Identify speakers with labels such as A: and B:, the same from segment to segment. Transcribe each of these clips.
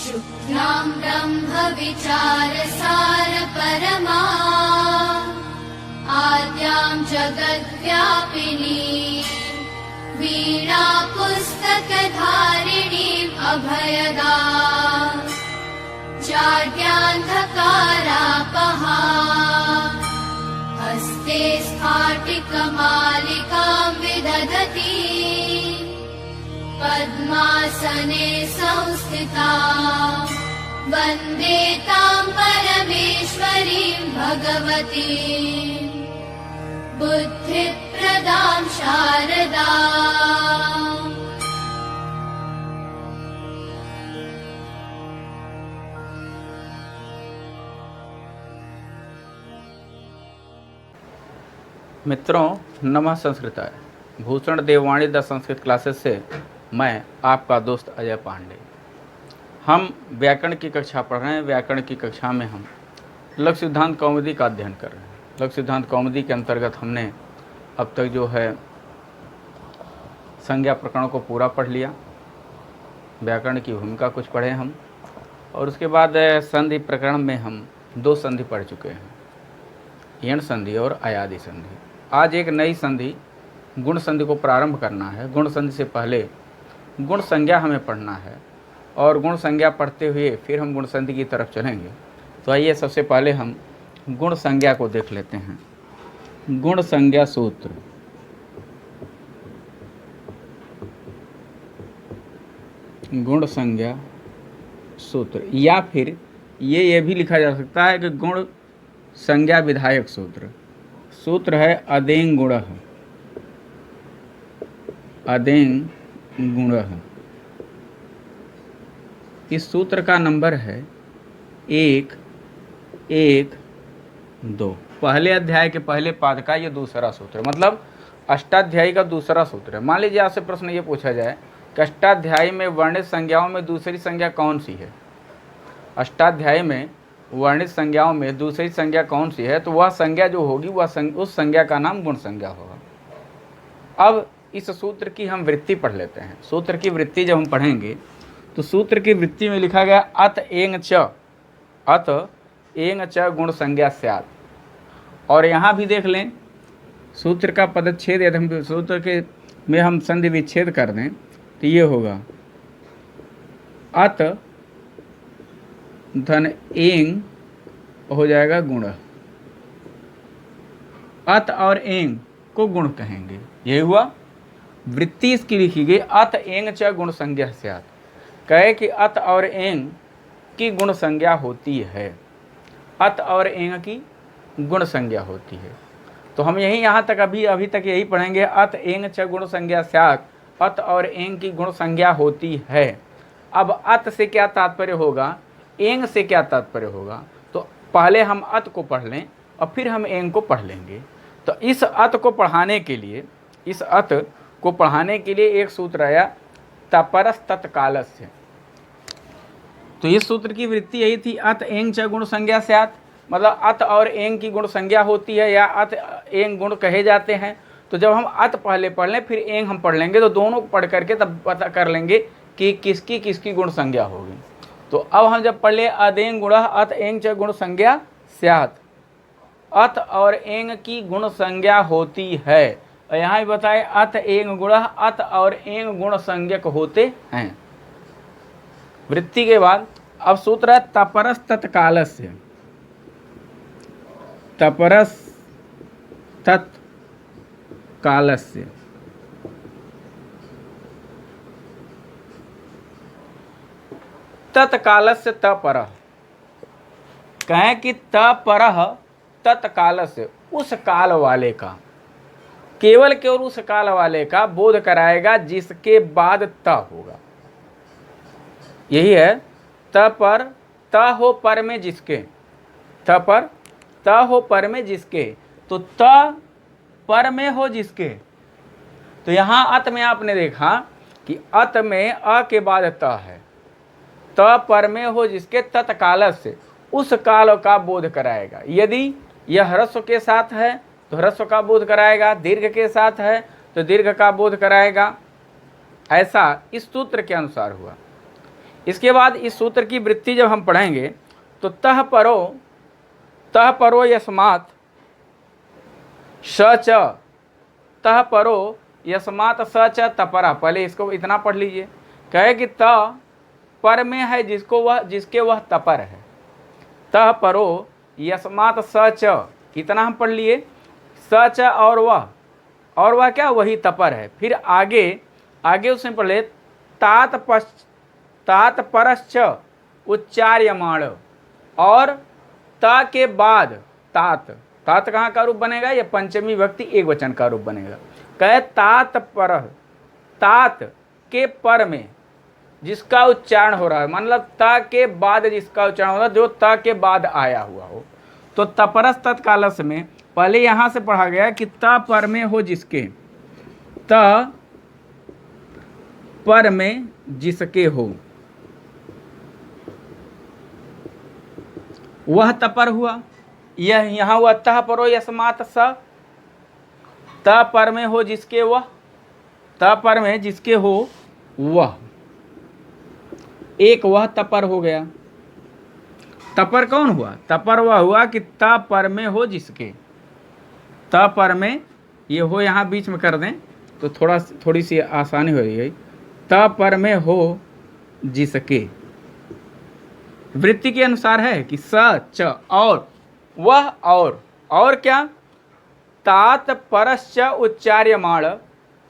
A: शुक्लां ब्रह्मविचारसार परमा आद्यां जगद्व्यापिनी वीणा पुस्तकधारिणीम् अभयदा जाड्यान्धकारापहा हस्ते स्फाटिकमालिकां विदधती पद्मासने संस्थिता वन्दे तां परमेश्वरीं भगवती बुद्धिप्रदां शारदा।
B: मित्रों, नमः संस्कृताय। भूषण देववाणी द संस्कृत क्लासेस से मैं आपका दोस्त अजय पांडे। हम व्याकरण की कक्षा पढ़ रहे हैं। व्याकरण की कक्षा में हम लघु सिद्धांत कौमुदी का अध्ययन कर रहे हैं। लघु सिद्धांत कौमुदी के अंतर्गत हमने अब तक जो है संज्ञा प्रकरणों को पूरा पढ़ लिया। व्याकरण की भूमिका कुछ पढ़े हम, और उसके बाद संधि प्रकरण में हम 2 संधि पढ़ चुके हैं, यण संधि और अयादि संधि। आज एक नई संधि गुण संधि को प्रारंभ करना है। गुण संधि से पहले गुण संज्ञा हमें पढ़ना है, और गुण संज्ञा पढ़ते हुए फिर हम गुण संधि की तरफ चलेंगे। तो आइए सबसे पहले हम गुण संज्ञा को देख लेते हैं। गुण संज्ञा सूत्र। गुण संज्ञा सूत्र, या फिर ये भी लिखा जा सकता है कि गुण संज्ञा विधायक सूत्र। सूत्र है अदेंग गुणः। अदेंग गुणः। इस सूत्र का नंबर है 1, 1, 2। पहले अध्याय के पहले पाद का ये दूसरा सूत्र, मतलब अष्टाध्यायी का दूसरा सूत्र है। मान लीजिए आपसे प्रश्न ये पूछा जाए कि अष्टाध्यायी में वर्णित संज्ञाओं में दूसरी संज्ञा कौन सी है। अष्टाध्यायी में वर्णित संज्ञाओं में दूसरी संज्ञा कौन सी है, तो वह संज्ञा जो होगी वह उस संज्ञा का नाम गुण संज्ञा होगा। अब इस सूत्र की हम वृत्ति पढ़ लेते हैं। सूत्र की वृत्ति जब हम पढ़ेंगे तो सूत्र की वृत्ति में लिखा गया अत एंग च, अत एंग च गुण संज्ञा स्यात्। और यहाँ भी देख लें सूत्र का पदच्छेद, यदि हम सूत्र के में हम संधि विच्छेद कर दें तो ये होगा अत धन एंग हो जाएगा गुण। अत और एंग को गुण कहेंगे। यही हुआ वृत्ति इसकी लिखी गई अत एंग च गुण संज्ञा स्यात्। कहे कि अत और एंग की गुण संज्ञा होती है। अत और एंग की गुण संज्ञा होती है। तो हम यहाँ तक अभी तक यही पढ़ेंगे, अत एंग च गुण संज्ञा स्यात्। अत और एंग की गुण संज्ञा होती है। अब अत से क्या तात्पर्य होगा, एंग से क्या तात्पर्य होगा, तो पहले हम अत को पढ़ लें और फिर हम एंग को पढ़ लेंगे। तो इस अत को पढ़ाने के लिए एक सूत्र आया तपरस तत्कालस्य। तो इस सूत्र की वृत्ति यही थी, अत एंग च गुण संज्ञा स्यात्, मतलब अत और एंग की गुण संज्ञा होती है या अत एंग गुण कहे जाते हैं। तो जब हम अत पहले पढ़ लें फिर एंग हम पढ़ लेंगे, तो दोनों को पढ़ करके तब पता कर लेंगे कि किसकी गुण संज्ञा होगी। तो अब हम जब पढ़ ले अदेंग गुणः अत एंग च गुण संज्ञा स्यात्, अत और एंग की गुण संज्ञा होती है। और यहाँ भी बताए अत एंग गुणः, अत और एंग गुण संज्ञक होते हैं। वृत्ति के बाद अब सूत्र है तपरस तत्कालस्य। तपरस तत्कालस्य। तत्कालस्य तपरः। कहें कि तपरः तत्कालस्य, उस काल वाले का, केवल उस काल वाले का बोध कराएगा जिसके बाद त होगा। यही है त पर, त हो पर में जिसके, त पर त हो पर में जिसके, तो त पर में हो जिसके। तो यहाँ अत में आपने देखा कि अत में अ के बाद त है, त पर में हो जिसके तत्काल से, उस काल का बोध कराएगा। यदि यह ह्रस्व के साथ है तो ह्रस्व का बोध कराएगा, दीर्घ के साथ है तो दीर्घ का बोध कराएगा। ऐसा इस सूत्र के अनुसार हुआ। इसके बाद इस सूत्र की वृत्ति जब हम पढ़ेंगे तो तह परो यस्मात् स च, तह परो यस्मात् स च तपरा। पहले इसको इतना पढ़ लीजिए, कहे कि त पर में है जिसके वह तपर है। तह परो यस्मात् स च, इतना हम पढ़ लिए। स च और वह क्या, वही तपर है। फिर आगे उसमें पढ़ ले तात परश्च उच्चार्यमाण, और ता के बाद तात कहाँ का रूप बनेगा, यह पंचमी विभक्ति एक वचन का रूप बनेगा। कहे तात के पर में जिसका उच्चारण हो रहा है, मतलब ता के बाद जिसका उच्चारण हो रहा है, जो ता के बाद आया हुआ हो। तो तपरस तत्कालस में पहले यहां से पढ़ा गया कि ता पर में हो जिसके, ता पर में जिसके हो वह तपर हुआ। यह यहाँ हुआ तह परो यस्मात् स, त पर में हो जिसके वह, त पर में जिसके हो वह, एक वह तपर हो गया। तपर कौन हुआ, तपर वह हुआ कि त पर में हो जिसके, त पर में ये हो यहाँ बीच में कर दें तो थोड़ी सी आसानी हो गई। त पर में हो जिसके, वृत्ति के अनुसार है कि स च और वह, और क्या, तात परश्च उच्चार्यमाण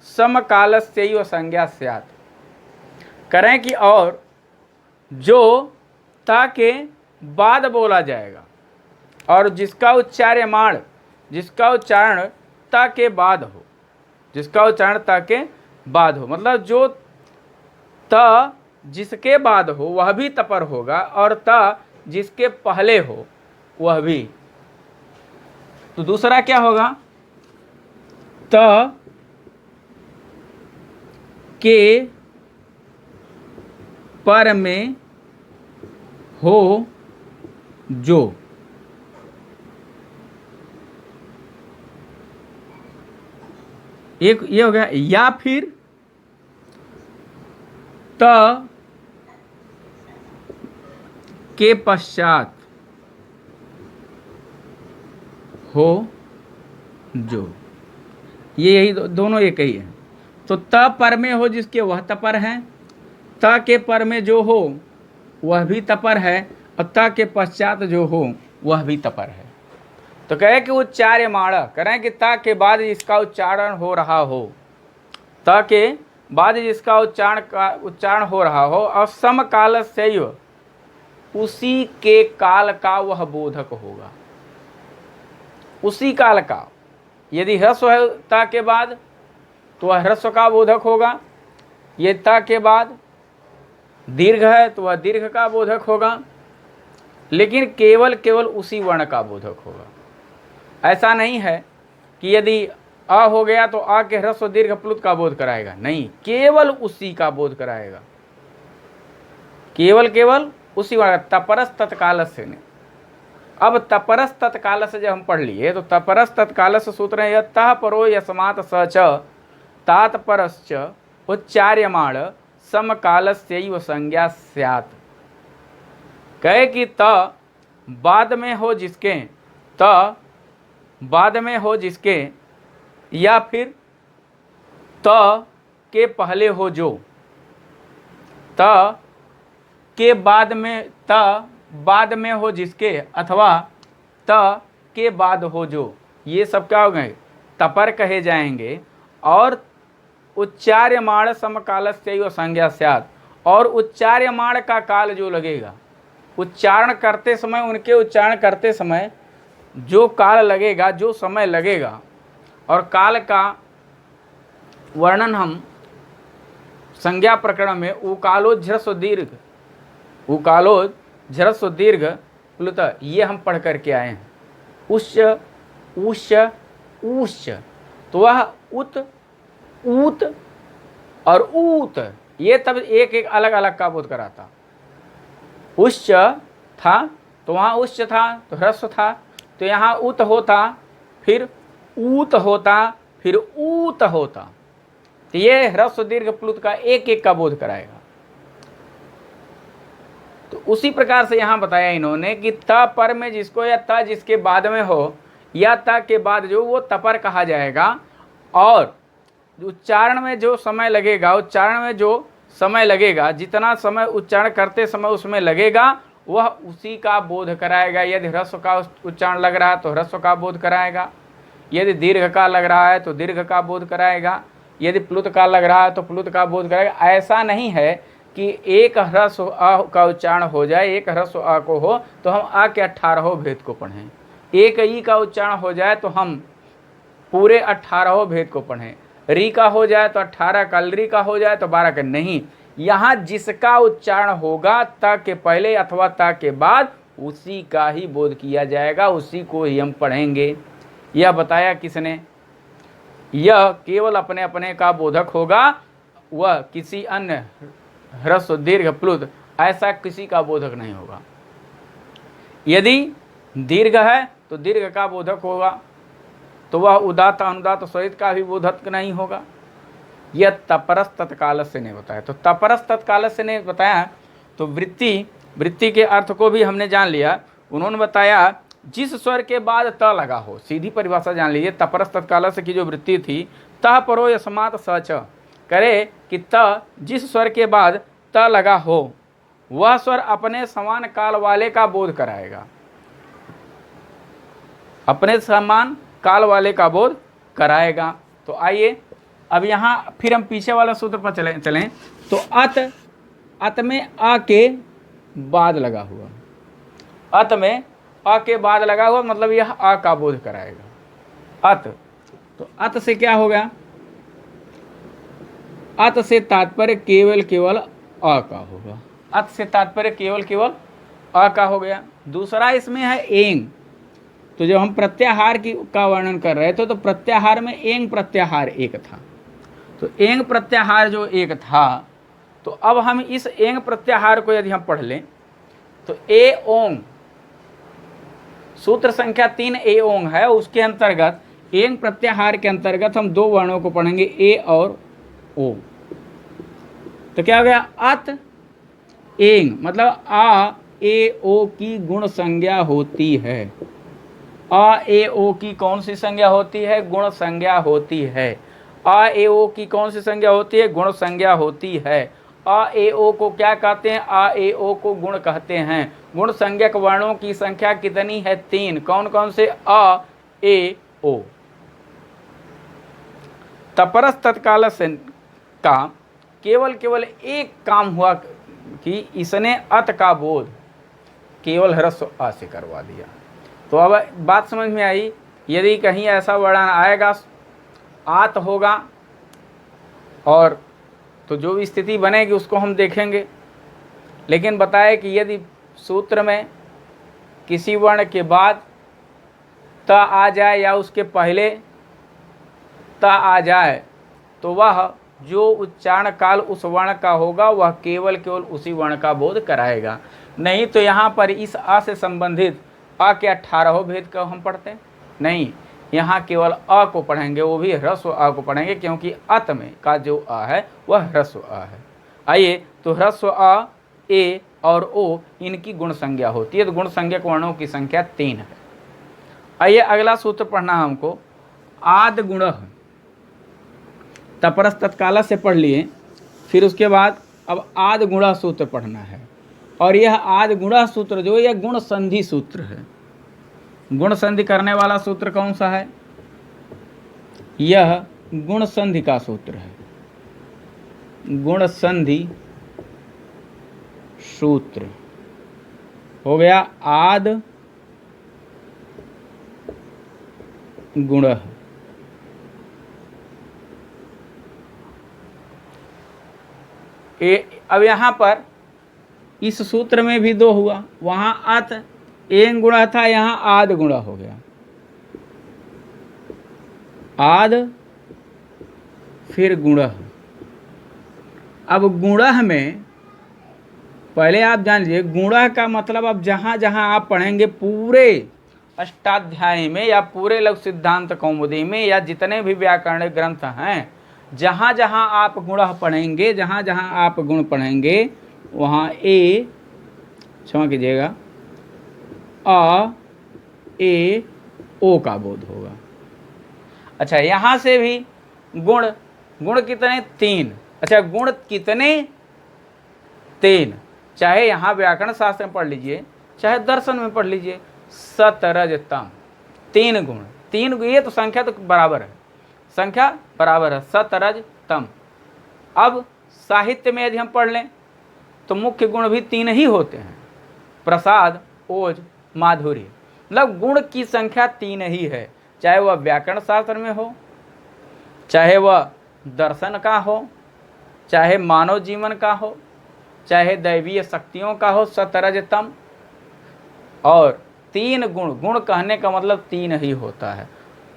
B: समकालस्यैव संज्ञा स्यात्। करें कि और जो ता के बाद बोला जाएगा और जिसका उच्चारण ता के बाद हो, मतलब जो ता जिसके बाद हो वह भी तपर होगा और ता जिसके पहले हो वह भी। तो दूसरा क्या होगा, त के पर में हो जो, एक ये हो गया। या फिर त के पश्चात हो जो, ये यही दोनों एक ही है। तो त पर में हो जिसके वह तपर है, त के पर में जो हो वह भी तपर है, और त के पश्चात जो हो वह भी तपर है। तो कहे कि उच्चार्यमाण, करें कि त के बाद जिसका उच्चारण हो रहा हो, त के बाद जिसका उच्चारण हो रहा हो, और समकाल से उसी के काल का वह बोधक होगा। उसी काल का, यदि ह्रस्व है ता के बाद तो वह ह्रस्व का बोधक होगा, ये ता के बाद दीर्घ है तो वह दीर्घ का बोधक होगा, लेकिन केवल उसी वर्ण का बोधक होगा। ऐसा नहीं है कि यदि अ हो गया तो आ के ह्रस्व दीर्घ प्लुत का बोध कराएगा, नहीं, केवल उसी का बोध कराएगा, केवल उसी वर्ण। तपरस तत्काल से ने, अब तपरस तत्काल से जब हम पढ़ लिए तो तपरस तत्काल से सूत्र है तह परो यस्मात् स च तात परश्च उच्चार्यमाण समकालस्यैव संज्ञा स्यात्। कहे कि त बाद में हो जिसके, त बाद में हो जिसके, या फिर त के पहले हो जो, त के बाद में, त बाद में हो जिसके, अथवा त के बाद हो जो, ये सब क्या हो गए, तपर कहे जाएंगे। और उच्चार्यमाण समकालस्यैव संज्ञा स्यात्, और उच्चार्यमाण का काल जो लगेगा, उच्चारण करते समय, उनके उच्चारण करते समय जो काल लगेगा, जो समय लगेगा, और काल का वर्णन हम संज्ञा प्रकरण में उकालोज्झ्रस्व दीर्घ, उकालोज्झ्रस्व दीर्घ प्लुत, ये हम पढ़ करके आए हैं। उच्च उच्च उच्च, तो वह उत ऊत और ऊत, ये तब एक अलग अलग का बोध कराता। उच्च था तो वहाँ उच्च था तो ह्रस्व था, तो यहाँ उत होता, फिर ऊत होता, फिर ऊत होता। तो ये ह्रस्व दीर्घ प्लुत का एक का बोध कराएगा। उसी प्रकार से यहाँ बताया इन्होंने कि त पर में जिसको या त जिसके बाद में हो या त के बाद जो वो तपर कहा जाएगा, और उच्चारण में जो समय लगेगा, उच्चारण में जो समय लगेगा, जितना समय उच्चारण करते समय उसमें लगेगा वह उसी का बोध कराएगा। यदि ह्रस्व का उच्चारण लग रहा है तो ह्रस्व का बोध कराएगा, यदि दीर्घ का लग रहा है तो दीर्घ का बोध कराएगा, यदि प्लुत का लग रहा है तो प्लुत का बोध कराएगा। ऐसा नहीं है कि एक ह्रस्व अ का उच्चारण हो जाए, एक ह्रस्व अ को हो तो हम आ के 18 भेद को पढ़ें, एक ई का उच्चारण हो जाए तो हम पूरे 18 भेद को पढ़ें, री का हो जाए तो 18 का, री का हो जाए तो 12 का। नहीं, यहाँ जिसका उच्चारण होगा त के पहले अथवा त के बाद उसी का ही बोध किया जाएगा, उसी को ही हम पढ़ेंगे। यह बताया किसने? यह केवल अपने अपने का बोधक होगा, वह किसी अन्य ह्रस्व दीर्घ प्लुत ऐसा किसी का बोधक नहीं होगा। यदि दीर्घ है तो दीर्घ का बोधक होगा, तो वह उदात्त अनुदात्त स्वरित का भी बोधक नहीं होगा। यह तपरस तत्काल से नहीं बताया। तो तपरस तत्काल से नहीं बताया तो वृत्ति के अर्थ को भी हमने जान लिया। उन्होंने बताया जिस स्वर के बाद त लगा हो, सीधी परिभाषा जान लीजिए। तपरस तत्काल से की जो वृत्ति थी, तह परो यस्मात् सच, करे कि त जिस स्वर के बाद त लगा हो वह स्वर अपने समान काल वाले का बोध कराएगा, अपने समान काल वाले का बोध कराएगा। तो आइए अब यहाँ फिर हम पीछे वाला सूत्र पर चलें। तो अत में आ के बाद लगा हुआ, अत में आ के बाद लगा हुआ मतलब यह आ का बोध कराएगा। अत, तो अत से क्या हो गया? अत से तात्पर्य केवल आ का होगा। अत से तात्पर्य केवल आ का हो गया। दूसरा इसमें है एंग। तो जब हम प्रत्याहार का वर्णन कर रहे थे तो प्रत्याहार में एंग प्रत्याहार एक था। तो एंग प्रत्याहार जो एक था, तो अब हम इस एंग प्रत्याहार को यदि हम पढ़ लें तो ए ओंग, सूत्र संख्या 3 ए ओंग है, उसके अंतर्गत एंग प्रत्याहार के अंतर्गत हम दो वर्णों को पढ़ेंगे, ए और ओ। तो क्या हो गया? अत एंग मतलब आ ए ओ की गुण संज्ञा होती है। आ ए ओ की कौन सी संज्ञा होती है? गुण संज्ञा होती है। आ ए ओ की कौन सी संज्ञा होती है? गुण संज्ञा होती है। आ ए ओ को क्या कहते हैं? आ ए ओ को गुण कहते हैं। गुण संज्ञक वर्णों की संख्या कितनी है? 3। कौन कौन से? आ ए ओ। तपरस तत्काल से का केवल एक काम हुआ कि इसने अत का बोध केवल ह्रस्व आ से करवा दिया। तो अब बात समझ में आई। यदि कहीं ऐसा वर्णन आएगा आत होगा, और तो जो भी स्थिति बनेगी उसको हम देखेंगे। लेकिन बताए कि यदि सूत्र में किसी वर्ण के बाद त आ जाए या उसके पहले त आ जाए तो वह जो उच्चारण काल उस वर्ण का होगा वह केवल उसी वर्ण का बोध कराएगा। नहीं तो यहाँ पर इस आ से संबंधित आ के 18 भेद का हम पढ़ते नहीं, यहाँ केवल अ को पढ़ेंगे, वो भी ह्रस्व आ को पढ़ेंगे, क्योंकि अत में का जो आ है वह ह्रस्व आ है। आइए, तो ह्रस्व आ, ए और ओ इनकी गुण संज्ञा होती है। तो गुण संज्ञक वर्णों की संख्या 3 है। आइए अगला सूत्र पढ़ना हमको, आद गुण। तपरस तत्काल से पढ़ लिए, फिर उसके बाद अब आद गुणा सूत्र पढ़ना है। और यह आद गुणा सूत्र जो यह गुण संधि सूत्र है। गुण संधि करने वाला सूत्र कौन सा है? यह गुण संधि का सूत्र है। गुण संधि सूत्र हो गया आद गुण। अब यहाँ पर इस सूत्र में भी 2 हुआ, वहाँ अत एंग गुणा था, यहाँ आद गुणा हो गया। आद फिर गुणः। अब गुणः में पहले आप जान लीजिए, गुणः का मतलब अब जहाँ जहाँ आप पढ़ेंगे पूरे अष्टाध्यायी में या पूरे लघु सिद्धांत कौमुदी में या जितने भी व्याकरण ग्रंथ हैं, जहाँ जहाँ आप गुणः पढ़ेंगे, जहाँ जहाँ आप गुण पढ़ेंगे, वहाँ ए क्षमा कीजिएगा, अ ए ओ का बोध होगा। अच्छा, यहां से भी गुण, गुण कितने? 3। अच्छा, गुण कितने? 3। चाहे यहां व्याकरण शास्त्र में पढ़ लीजिए, चाहे दर्शन में पढ़ लीजिए, सतरजतम, 3 गुण। 3, ये तो संख्या तो बराबर है, संख्या बराबर है, सतरजतम। अब साहित्य में यदि हम पढ़ लें तो मुख्य गुण भी 3 ही होते हैं, प्रसाद, ओज, माधुर्य। मतलब गुण की संख्या 3 ही है, चाहे वह व्याकरण शास्त्र में हो, चाहे वह दर्शन का हो, चाहे मानव जीवन का हो, चाहे दैवीय शक्तियों का हो, सतरजतम। और 3 गुण, गुण कहने का मतलब 3 ही होता है,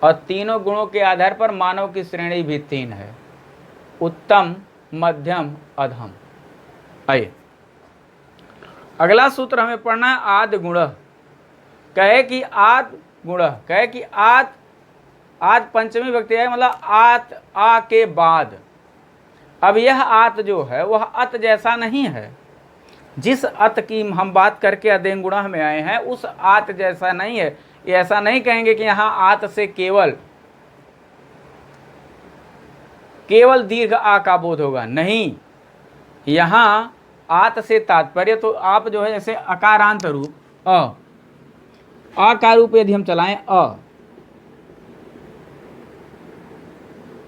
B: और तीनों गुणों के आधार पर मानव की श्रेणी भी 3 है, उत्तम, मध्यम, अधम। आइए अगला सूत्र हमें पढ़ना है, आद गुण। कहे कि आद गुण, कहे कि आद, आद पंचमी विभक्ति है, मतलब आत, आ के बाद। अब यह आत जो है वह अत जैसा नहीं है, जिस अत की हम बात करके अदेंग गुणा में आए हैं उस आत जैसा नहीं है। ये ऐसा नहीं कहेंगे कि यहाँ आत से केवल दीर्घ आ का बोध होगा, नहीं, यहाँ आत से तात्पर्य, तो आप जो है जैसे अकारांत रूप अ का रूप यदि हम चलाएं अ,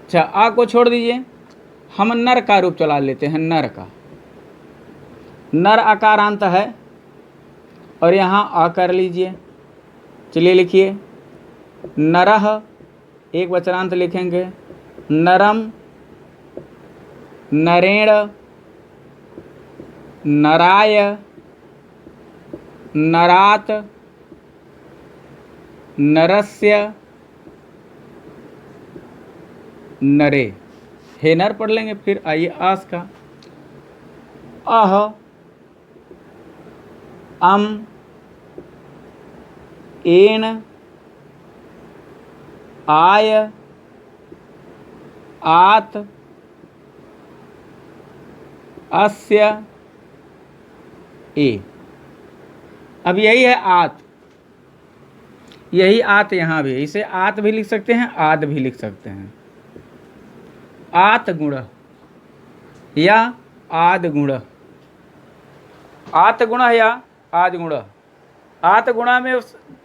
B: अच्छा आ को छोड़ दीजिए, हम नर का रूप चला लेते हैं, नर का, नर अकारांत है, और यहाँ आ कर लीजिए, चलिए लिखिए, नरह, एक वचनांत लिखेंगे, नरम, नरेण, नराय, नरात, नरस्य, नरे। हे नर पढ़ लेंगे। फिर आइए आस का, अह, अम, एन, आय, आत, अस्य, ए। अब यही है आत, यही आत यहाँ भी, इसे आत भी लिख सकते हैं, आद भी लिख सकते हैं। आत गुण या आद गुण, आत गुण या आद गुण। आत गुणा में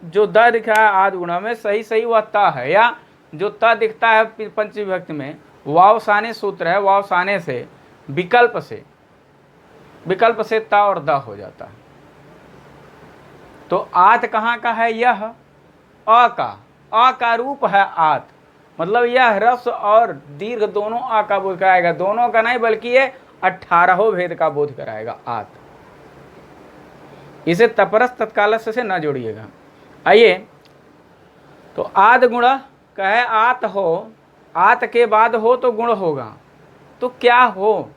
B: जो द दिख रहा है आद गुणा में, सही सही वह ता है, या जो ता दिखता है पंचमी विभक्ति में, वाव साने सूत्र है, वाव साने से विकल्प विकल्प से ता और द हो जाता है। तो आत कहाँ का है? यह अ का रूप है आत, मतलब यह ह्रस्व और दीर्घ दोनों आ का बोध कराएगा, दोनों का नहीं बल्कि ये 18 भेद का बोध कराएगा आत। इसे तपरस तत्कालस्य से न जोड़िएगा। आइए, तो आद गुण कहे आत हो, आत के बाद हो तो गुण होगा, तो क्या हो?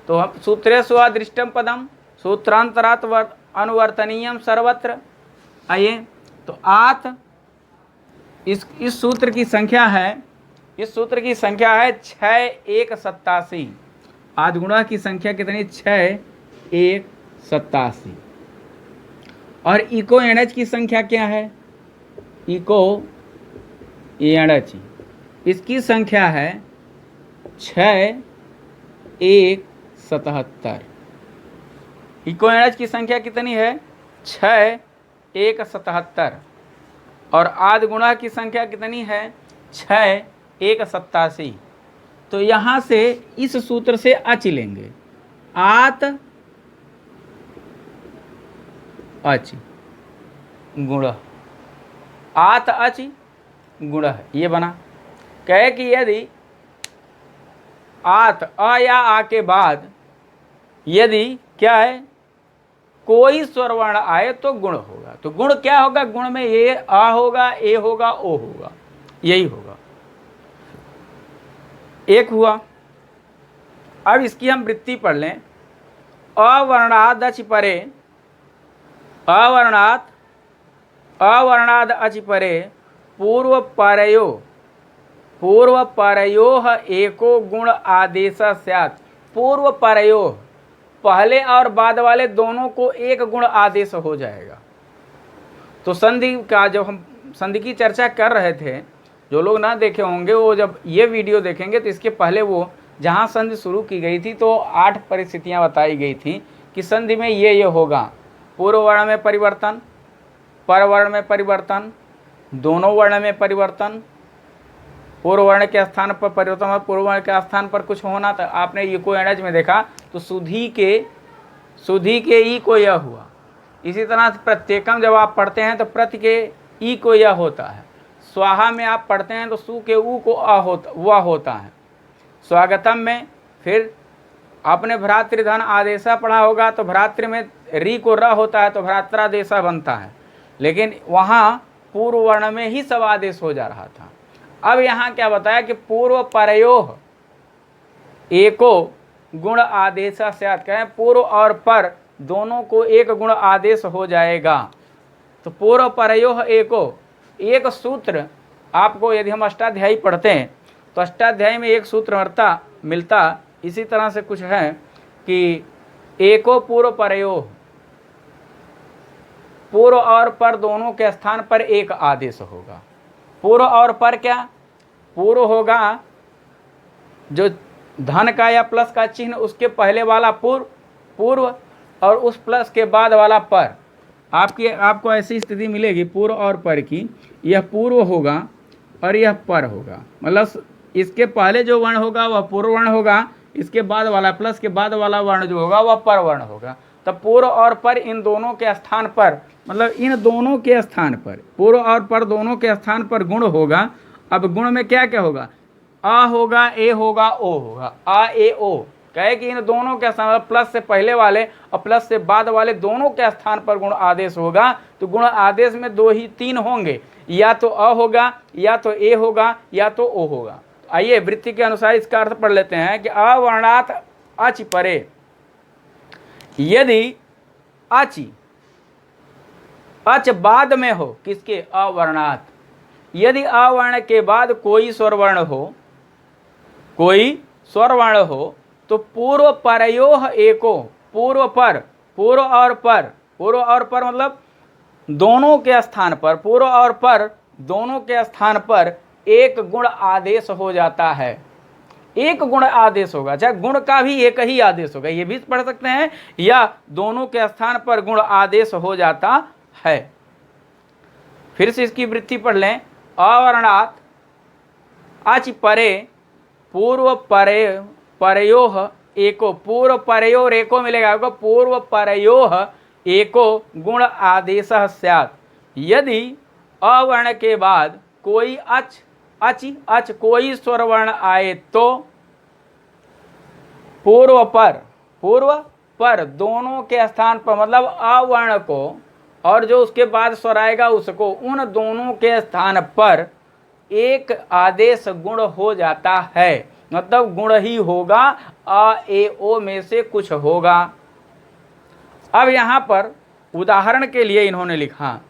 B: तो हम सूत्रेषु अदृष्टम पदम सूत्रांतरात अनुवर्तनीयम सर्वत्र। आइए, तो आत, इस सूत्र की संख्या है, इस सूत्र की संख्या है 6187। आद गुणा की संख्या कितनी? 6187। और इको एणच की संख्या क्या है? इको एणच, इसकी संख्या है 6177। इको एणच की संख्या कितनी है? 6177। और आद गुणा की संख्या कितनी है? 6187। तो यहाँ से इस सूत्र से अच लेंगे, आत अच गुण, आत अच गुण, ये बना। कहे कि यदि आत अ या आ के बाद यदि क्या है, कोई स्वरवर्ण आए तो गुण होगा। तो गुण क्या होगा? गुण में ये आ होगा, ए होगा, ओ होगा, यही होगा। एक हुआ। अब इसकी हम वृत्ति पढ़ लें। अवर्णाद अच परे, अवर्णात अवर्णाद अच परे पूर्व परयो एको गुण आदेश स्यात्। पूर्व परयो, पहले और बाद वाले दोनों को एक गुण आदेश हो जाएगा। तो संधि का जब हम संधि की चर्चा कर रहे थे, जो लोग ना देखे होंगे वो जब ये वीडियो देखेंगे तो इसके पहले वो जहाँ संधि शुरू की गई थी तो 8 परिस्थितियाँ बताई गई थी कि संधि में ये होगा। पूर्व वर्ण में परिवर्तन, पर वर्ण में परिवर्तन, दोनों वर्ण में परिवर्तन, पूर्व वर्ण के स्थान पर परिवर्तन और पूर्व वर्ण के स्थान पर कुछ होना। तो आपने इको एनज में देखा तो सुधी के ई को यह हुआ। इसी तरह प्रत्येकम जब आप पढ़ते हैं तो प्रति के ई को यह होता है। स्वाहा में आप पढ़ते हैं तो सु के ऊ को वह होता है। स्वागतम में फिर आपने भ्रातृधन आदेशा पढ़ा होगा तो भ्रातृ में री को र होता है तो भ्रात्रादेशा बनता है, लेकिन वहाँ पूर्व वर्ण में ही सब आदेश हो जा रहा था। अब यहाँ क्या बताया कि पूर्व परयोह एको गुण आदेशा स्यात्, कहें पूर्व और पर दोनों को एक गुण आदेश हो जाएगा। तो पूर्व परयोह एको, एक सूत्र आपको यदि हम अष्टाध्यायी पढ़ते हैं तो अष्टाध्यायी में एक सूत्र मिलता इसी तरह से कुछ है कि एको पूर्व परयोह, पूर्व और पर दोनों के स्थान पर एक आदेश होगा। पूर्व और पर क्या? पूर्व होगा जो धन का या प्लस का चिन्ह उसके पहले वाला पूर्व और उस प्लस के बाद वाला पर। आपको ऐसी स्थिति मिलेगी पूर्व और पर की, यह पूर्व होगा और यह पर होगा। मतलब इसके पहले जो वर्ण होगा वह पूर्व वर्ण होगा, इसके बाद वाला प्लस के बाद वाला वर्ण जो होगा वह पर वर्ण होगा। तब पूर्व और पर इन दोनों के स्थान पर, मतलब इन दोनों के स्थान पर, पूर्व और पर दोनों के स्थान पर गुण होगा। अब गुण में क्या क्या होगा? आ होगा, ए होगा, ओ होगा। आ ए ओ कहे कि इन दोनों के स्थान पर प्लस से पहले वाले और प्लस से बाद वाले दोनों के स्थान पर गुण आदेश होगा। तो गुण आदेश में 2 ही 3 होंगे, या तो अ होगा, या तो ए होगा, या तो ओ होगा। आइए वृत्ति के अनुसार इसका अर्थ पढ़ लेते हैं कि अवर्णात अच परे, यदि अच बाद में हो, किसके? अवर्णात। यदि अवर्ण के बाद कोई स्वरवर्ण हो, कोई स्वरवर्ण हो तो पूर्व परयोह एको, पूर्व और पर मतलब दोनों के स्थान पर, पूर्व और पर दोनों के स्थान पर एक गुण आदेश हो जाता है। एक गुण आदेश होगा, चाहे गुण का भी एक ही आदेश होगा, ये भी पढ़ सकते हैं, या दोनों के स्थान पर गुण आदेश हो जाता है। फिर से इसकी वृत्ति पढ़ लें। अवर्णात अच परे पूर्व परयोह एको, पूर्व परयोर एको मिलेगा, पूर्व परयोह एको गुण आदेश स्यात्। यदि अवर्ण के बाद कोई अच कोई स्वरवर्ण आए तो पूर्व पर दोनों के स्थान पर, मतलब अवर्ण को और जो उसके बाद स्वर आएगा उसको, उन दोनों के स्थान पर एक आदेश गुण हो जाता है। मतलब गुण ही होगा, अ ए ओ में से कुछ होगा। अब यहाँ पर उदाहरण के लिए इन्होंने लिखा,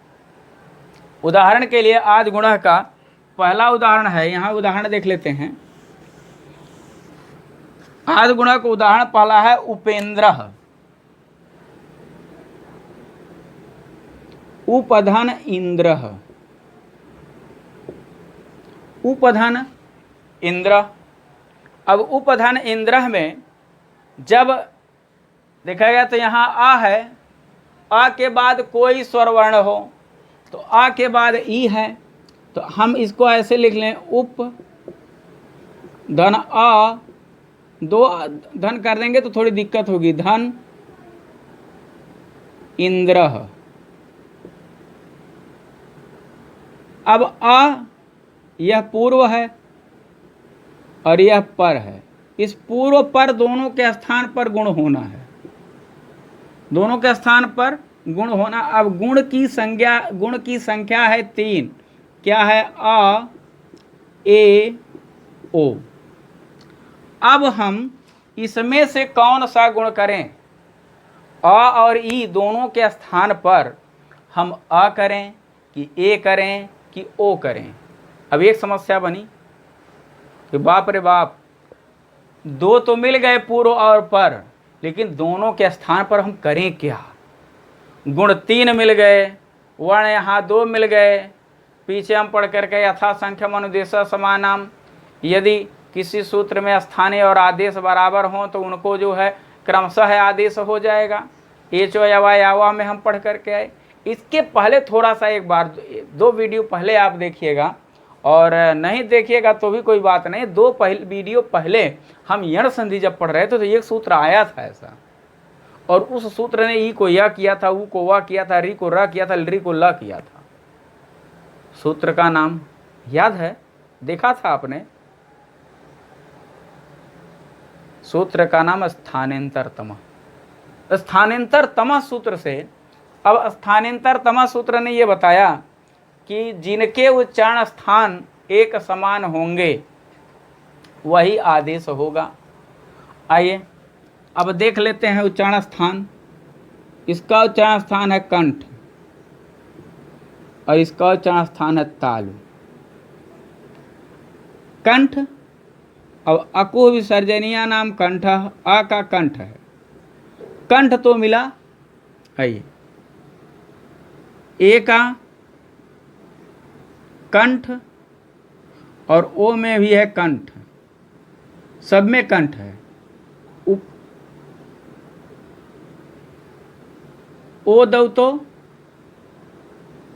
B: उदाहरण के लिए आदि गुणः का पहला उदाहरण है। यहाँ उदाहरण देख लेते हैं। आदि गुणः का उदाहरण पहला है उपेंद्रः, उपधन इंद्रः, उपधन इंद्र। अब उपधन इंद्रः में जब देखा गया तो यहाँ आ है, आ के बाद कोई स्वरवर्ण हो तो आ के बाद ई है, तो हम इसको ऐसे लिख लें, उप धन आ, 2 धन कर देंगे तो थोड़ी दिक्कत होगी, धन इंद्रः। अब आ यह पूर्व है और यह पर है, इस पूर्व पर दोनों के स्थान पर गुण होना है, दोनों के स्थान पर गुण होना। अब गुण की संख्या है 3। क्या है? अ ए ओ। अब हम इसमें से कौन सा गुण करें? अ और ई दोनों के स्थान पर हम अ करें कि ए करें कि ओ करें? अब एक समस्या बनी कि बाप रे बाप, 2 तो मिल गए पूर्व और पर, लेकिन दोनों के स्थान पर हम करें क्या। गुण 3 मिल गए, वर्ण यहाँ 2 मिल गए, पीछे हम पढ़ करके यथा संख्यम अनुदेश समानम, यदि किसी सूत्र में स्थानीय और आदेश बराबर हों तो उनको जो है क्रमशः आदेश हो जाएगा। एचो यवा यावा में हम पढ़ करके आए। इसके पहले थोड़ा सा एक बार 2 वीडियो पहले आप देखिएगा, और नहीं देखिएगा तो भी कोई बात नहीं। 2 वीडियो पहले हम यण संधि जब पढ़ रहे थे तो एक सूत्र आया था ऐसा, और उस सूत्र ने ई को या किया था, ऊ को वा किया था, री को र किया था, री को ल किया था। सूत्र का नाम याद है, देखा था आपने? सूत्र का नाम स्थानांतरतम। स्थानांतरतम सूत्र से, अब स्थानांतरतम सूत्र ने यह बताया कि जिनके उच्चारण स्थान एक समान होंगे वही आदेश होगा। आइए अब देख लेते हैं उच्चारण स्थान। इसका उच्चारण स्थान है कंठ और इसका उच्चारण स्थान है तालु। कंठ, अब अको विसर्जनीय नाम कंठ, अ का कंठ है, कंठ तो मिला। आइए ए का कंठ और ओ में भी है कंठ, सब में कंठ है। ओ दो तो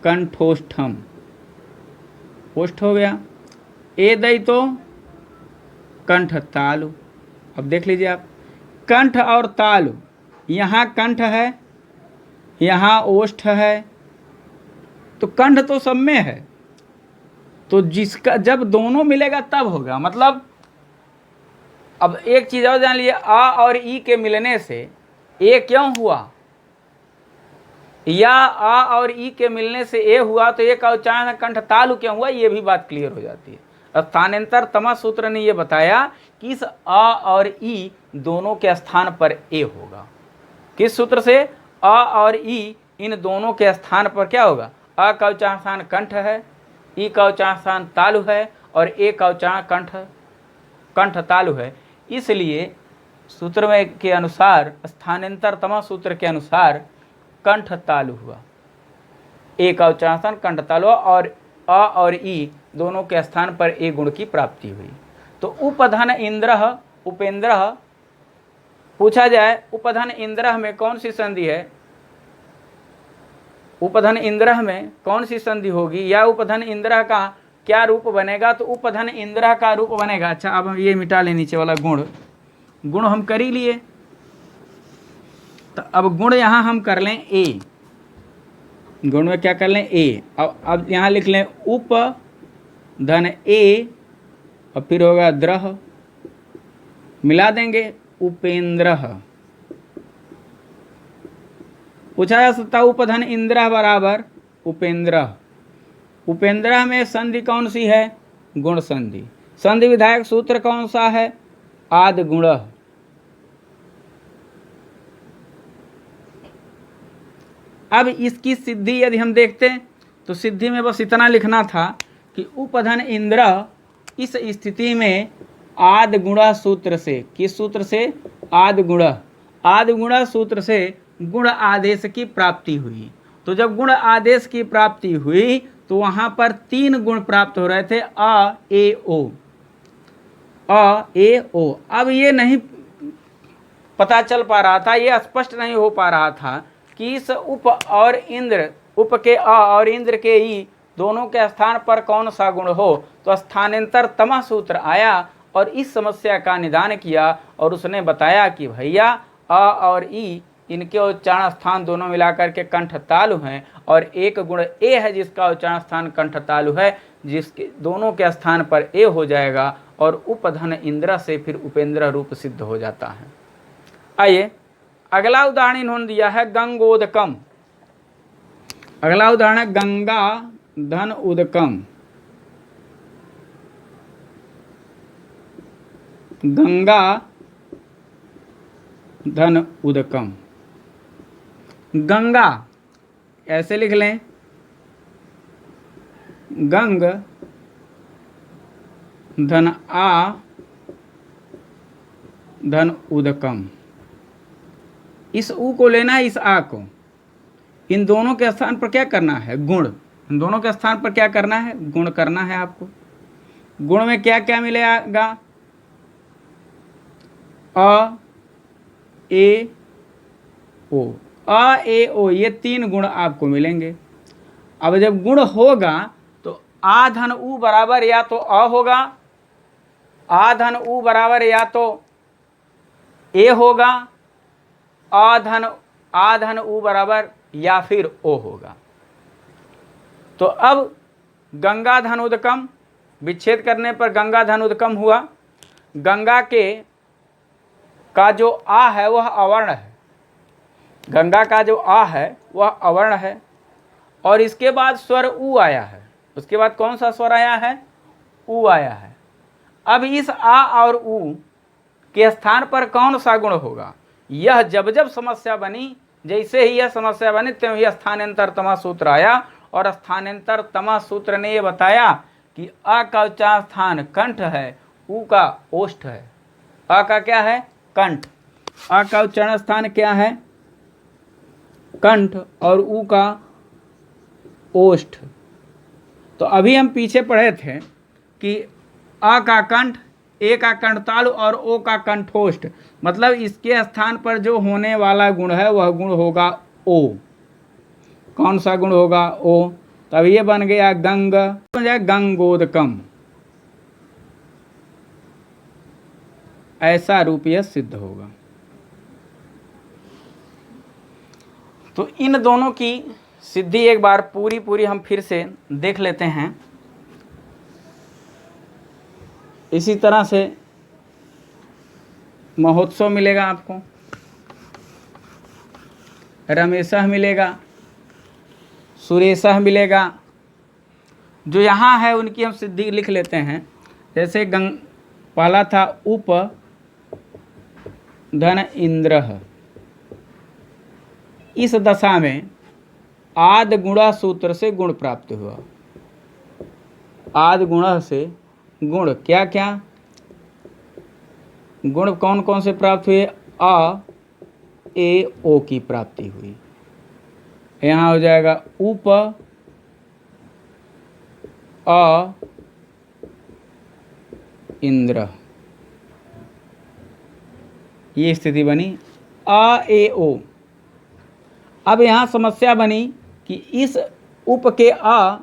B: कंठोष्ठम, ओष्ठ हो गया। ए दई तो कंठ तालु। अब देख लीजिए आप, कंठ और तालु, यहाँ कंठ है, यहाँ ओष्ठ है, तो कंठ तो सब में है, तो जिसका जब दोनों मिलेगा तब होगा। मतलब अब एक चीज़ और जान लीजिए, आ और ई के मिलने से ए क्यों हुआ, या आ और ई के मिलने से ए हुआ, तो ए का उच्चारण कंठ तालु क्यों हुआ, ये भी बात क्लियर हो जाती है। स्थानांतरतम सूत्र ने ये बताया कि इस आ और ई दोनों के स्थान पर ए होगा। किस सूत्र से? आ और ई इन दोनों के स्थान पर क्या होगा? आ का उच्चारण स्थान कंठ है, ई का उच्चारण स्थान तालु है, और ए का उच्चारण कंठ तालु है। इसलिए सूत्र में के अनुसार, स्थानांतरतम सूत्र के अनुसार कंठ तालु हुआ, ए का उच्चारण स्थान कंठ तालु, और अ और ई दोनों के स्थान पर ए गुण की प्राप्ति हुई। तो उपधन इंद्रः उपेंद्रः पूछा जाए, उपधन इंद्रः में कौन सी संधि है? उपधन इंद्रः में कौन सी संधि होगी, या उपधन इंद्रः का क्या रूप बनेगा? तो उपधन इंद्रः का रूप बनेगा। अच्छा, अब हम ये मिटा लें नीचे वाला गुण हम कर ही लिए, तो अब गुण यहाँ हम कर लें ए। गुण में क्या कर लें? ए। अब यहाँ लिख लें उप धन ए, और फिर होगा द्रह, मिला देंगे उपेंद्रः। पूछा जा सकता उपधन इंद्रः बराबर उपेंद्रः। उपेंद्रः में संधि कौन सी है? गुण संधि। संधि विधायक सूत्र कौन सा है? आद गुणः। अब इसकी सिद्धि यदि हम देखते हैं तो सिद्धि में बस इतना लिखना था कि उपधन इंद्रः इस स्थिति में आद गुणः सूत्र से, किस सूत्र से? आद गुणः सूत्र से गुण आदेश की प्राप्ति हुई। तो जब गुण आदेश की प्राप्ति हुई तो वहाँ पर 3 गुण प्राप्त हो रहे थे, अ ए ओ, अ ए ओ। अब ये नहीं पता चल पा रहा था, ये स्पष्ट नहीं हो पा रहा था कि इस उप और इंद्र, उप के अ और इंद्र के ई दोनों के स्थान पर कौन सा गुण हो। तो स्थानांतरतम सूत्र आया और इस समस्या का निदान किया, और उसने बताया कि भैया अ और ई इनके उच्चारण स्थान दोनों मिलाकर के कंठ तालु हैं, और एक गुण ए है जिसका उच्चारण स्थान कंठ तालु है, जिसके दोनों के स्थान पर ए हो जाएगा, और उपधन इंद्र से फिर उपेंद्र रूप सिद्ध हो जाता है। आइए अगला उदाहरण इन्होंने दिया है गंगोदकम। अगला उदाहरण है गंगा धन उदकम। गंगा धन उदकम। गंगा ऐसे लिख लें, गंग धन आ धन उदकम। इस ऊ को लेना है, इस आ को, इन दोनों के स्थान पर क्या करना है, गुण। इन दोनों के स्थान पर क्या करना है, गुण करना है आपको। गुण में क्या क्या मिलेगा, अ ए ओ, अ ए ओ, ये 3 गुण आपको मिलेंगे। अब जब गुण होगा तो आ धन उ बराबर या तो अ होगा, आ धन उ बराबर या तो ए होगा, आ धन उ बराबर या फिर ओ होगा। तो अब गंगा धन उदकम, विच्छेद करने पर गंगा धन उदकम हुआ। गंगा के का जो आ है वह अवर्ण है, गंगा का जो आ है वह अवर्ण है, और इसके बाद स्वर उ आया है। उसके बाद कौन सा स्वर आया है, उ आया है। अब इस आ और उ के स्थान पर कौन सा गुण होगा, यह जब जब समस्या बनी, जैसे ही यह समस्या बनी त्यों ही स्थानांतर तमा सूत्र आया, और स्थानांतर तमा सूत्र ने यह बताया कि अ का उच्चारण स्थान कंठ है, उ का ओष्ठ है। अ का क्या है, कंठ, अ का उच्चारण स्थान क्या है, कंठ, और उ का ओष्ठ। तो अभी हम पीछे पढ़े थे कि अ का कंठ, ए का कंठ तालु और ओ का कंठोष्ठ, मतलब इसके स्थान पर जो होने वाला गुण है वह गुण होगा ओ। कौन सा गुण होगा, ओ। तब ये बन गया गंग, गंगोदकम, ऐसा रूप यह सिद्ध होगा। तो इन दोनों की सिद्धि एक बार पूरी हम फिर से देख लेते हैं। इसी तरह से महोत्सव मिलेगा आपको, रमेशः मिलेगा, सुरेशः मिलेगा। जो यहाँ है उनकी हम सिद्धि लिख लेते हैं। जैसे पहला था उप धन इंद्रः, इस दशा में आद गुणा सूत्र से गुण प्राप्त हुआ। आद गुण से गुण क्या क्या, गुण कौन कौन से प्राप्त हुए, अ ए ओ की प्राप्ति हुई। यहाँ हो जाएगा उप अ इंद्र, ये स्थिति बनी अ ए ओ। अब यहाँ समस्या बनी कि इस उप के अ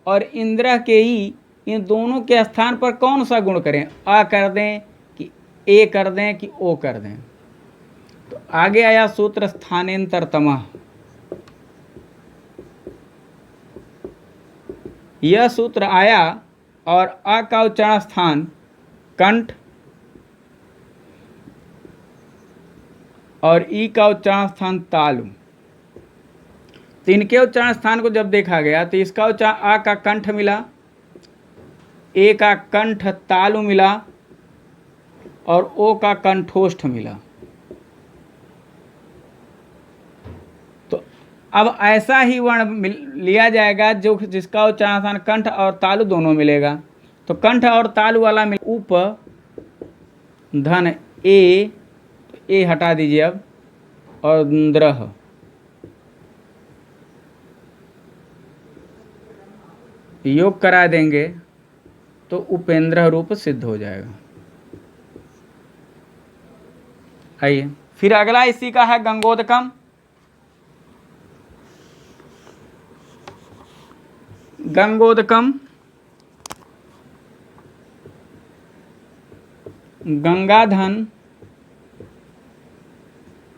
B: और इंद्र के ई, इन दोनों के स्थान पर कौन सा गुण करें, अ कर दें कि ए कर दें कि ओ कर दें। तो आगे आया सूत्र स्थानांतरतमः। यह सूत्र आया और अ का उच्चारण स्थान कंठ और ई का उच्चारण स्थान तालु। तो इनके उच्चारण स्थान को जब देखा गया तो इसका उच्चारण आ का कंठ मिला, ए का कंठ तालु मिला और ओ का कंठोष्ठ मिला। तो अब ऐसा ही वर्ण लिया जाएगा जो जिसका उच्चारण स्थान कंठ और तालु दोनों मिलेगा। तो कंठ और तालु वाला मिल उप धन ए हटा दीजिए अब, और द्रह, योग करा देंगे तो उपेंद्र रूप सिद्ध हो जाएगा। आइए फिर अगला इसी का है गंगोदकम। गंगोदकम गंगाधन